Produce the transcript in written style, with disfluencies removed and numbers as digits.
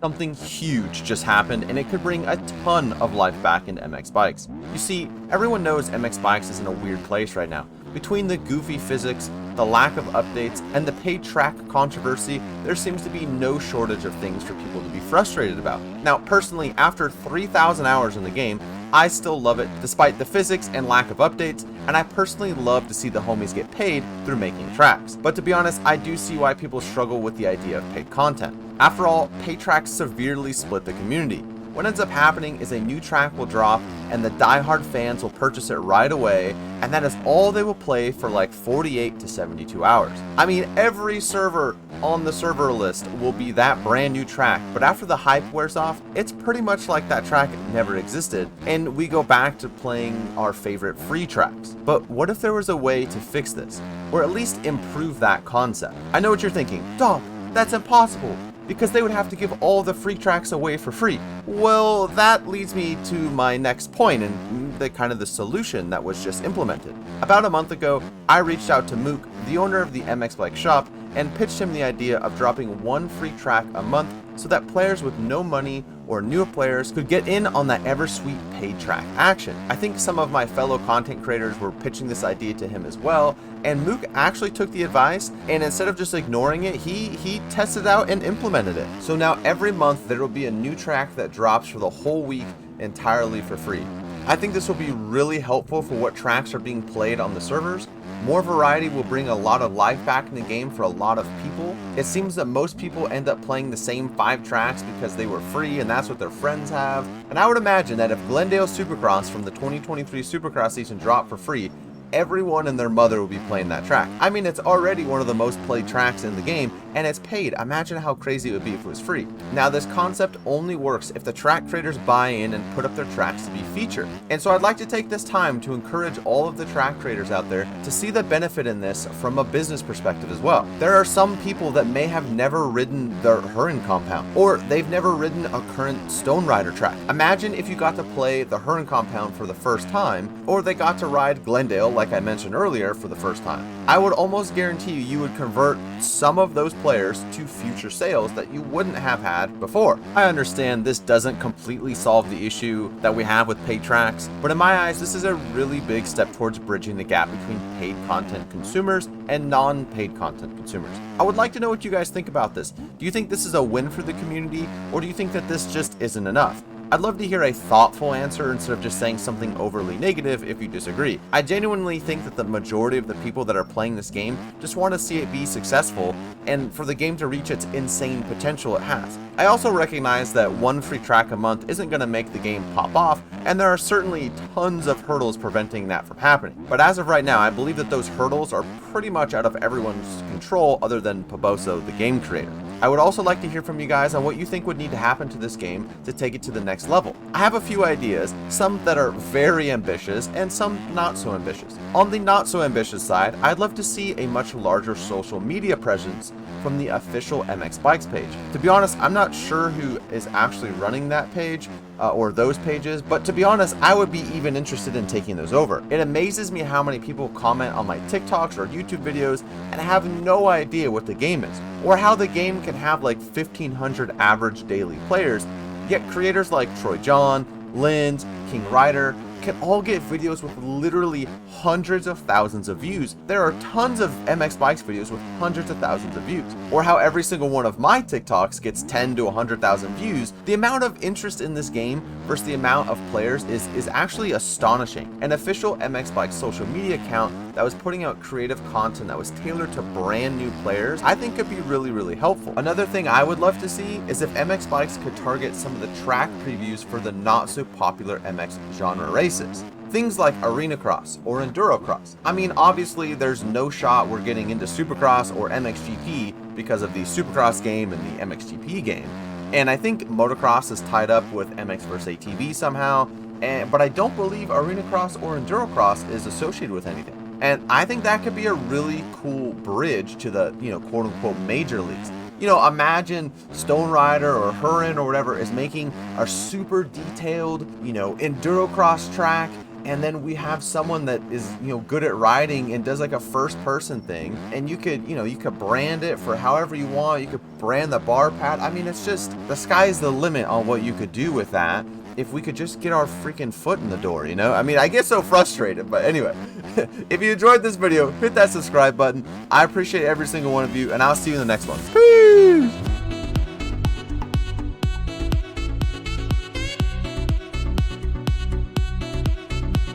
Something huge just happened, and it could bring a ton of life back into MX Bikes. You see, everyone knows MX Bikes is in a weird place right now. Between the goofy physics, the lack of updates, and the paid track controversy, there seems to be no shortage of things for people to be frustrated about. Now, personally, after 3,000 hours in the game, I still love it despite the physics and lack of updates, and I personally love to see the homies get paid through making tracks. But to be honest, I do see why people struggle with the idea of paid content. After all, paid tracks severely split the community. What ends up happening is a new track will drop and the diehard fans will purchase it right away, and that is all they will play for like 48 to 72 hours. I mean, every server on the server list will be that brand new track, but after the hype wears off, it's pretty much like that track never existed, and we go back to playing our favorite free tracks. But what if there was a way to fix this, or at least improve that concept? I know what you're thinking, Dog, that's impossible, because they would have to give all the free tracks away for free. Well, that leads me to my next point and the solution that was just implemented. About a month ago, I reached out to Mook, the owner of the MX Bike shop, and pitched him the idea of dropping one free track a month so that players with no money or newer players could get in on that ever sweet paid track action. I think some of my fellow content creators were pitching this idea to him as well, and Mook actually took the advice, and instead of just ignoring it, he tested out and implemented it. So now every month there will be a new track that drops for the whole week entirely for free. I think this will be really helpful for what tracks are being played on the servers. More variety will bring a lot of life back in the game for a lot of people. It seems that most people end up playing the same 5 tracks because they were free and that's what their friends have. And I would imagine that if Glendale Supercross from the 2023 Supercross season dropped for free, everyone and their mother will be playing that track. I mean, it's already one of the most played tracks in the game, and it's paid. Imagine how crazy it would be if it was free. Now, this concept only works if the track creators buy in and put up their tracks to be featured. And so I'd like to take this time to encourage all of the track creators out there to see the benefit in this from a business perspective as well. There are some people that may have never ridden the Huron compound, or they've never ridden a current Stone Rider track. Imagine if you got to play the Huron compound for the first time, or they got to ride Glendale, like I mentioned earlier, for the first time. I would almost guarantee you would convert some of those players to future sales that you wouldn't have had before. I understand this doesn't completely solve the issue that we have with paid tracks, but in my eyes, this is a really big step towards bridging the gap between paid content consumers and non-paid content consumers. I would like to know what you guys think about this. Do you think this is a win for the community, or do you think that this just isn't enough? I'd love to hear a thoughtful answer instead of just saying something overly negative if you disagree. I genuinely think that the majority of the people that are playing this game just want to see it be successful and for the game to reach its insane potential it has. I also recognize that one free track a month isn't going to make the game pop off, and there are certainly tons of hurdles preventing that from happening. But as of right now, I believe that those hurdles are pretty much out of everyone's control other than Paboso, the game creator. I would also like to hear from you guys on what you think would need to happen to this game to take it to the next level. I have a few ideas, some that are very ambitious and some not so ambitious. On the not so ambitious side, I'd love to see a much larger social media presence from the official MX Bikes page. To be honest, I'm not sure who is actually running that page or those pages, but to be honest, I would be even interested in taking those over. It amazes me how many people comment on my TikToks or YouTube videos and have no idea what the game is, or how the game can have like 1,500 average daily players, yet creators like Troy John, Linz, King Ryder can all get videos with literally hundreds of thousands of views. There are tons of MX Bikes videos with hundreds of thousands of views. Or how every single one of my TikToks gets 10 to 100,000 views. The amount of interest in this game versus the amount of players is actually astonishing. An official MX Bikes social media account that was putting out creative content that was tailored to brand new players, I think could be really, really helpful. Another thing I would love to see is if MX Bikes could target some of the track previews for the not so popular MX genre races. Things like Arena Cross or Enduro Cross. I mean, obviously there's no shot we're getting into Supercross or MXGP because of the Supercross game and the MXGP game. And I think Motocross is tied up with MX vs ATV somehow, but I don't believe Arena Cross or Enduro Cross is associated with anything. And I think that could be a really cool bridge to the, quote unquote major leagues. Imagine Stone Rider or Huron or whatever is making a super detailed, enduro cross track, and then we have someone that is, you know, good at riding and does like a first person thing, and you could, you know, you could brand it for however you want. You could brand the bar pad. I mean, it's just, the sky's the limit on what you could do with that if we could just get our freaking foot in the door, you know? I mean, I get so frustrated, but anyway, if you enjoyed this video, hit that subscribe button. I appreciate every single one of you, and I'll see you in the next one. Peace!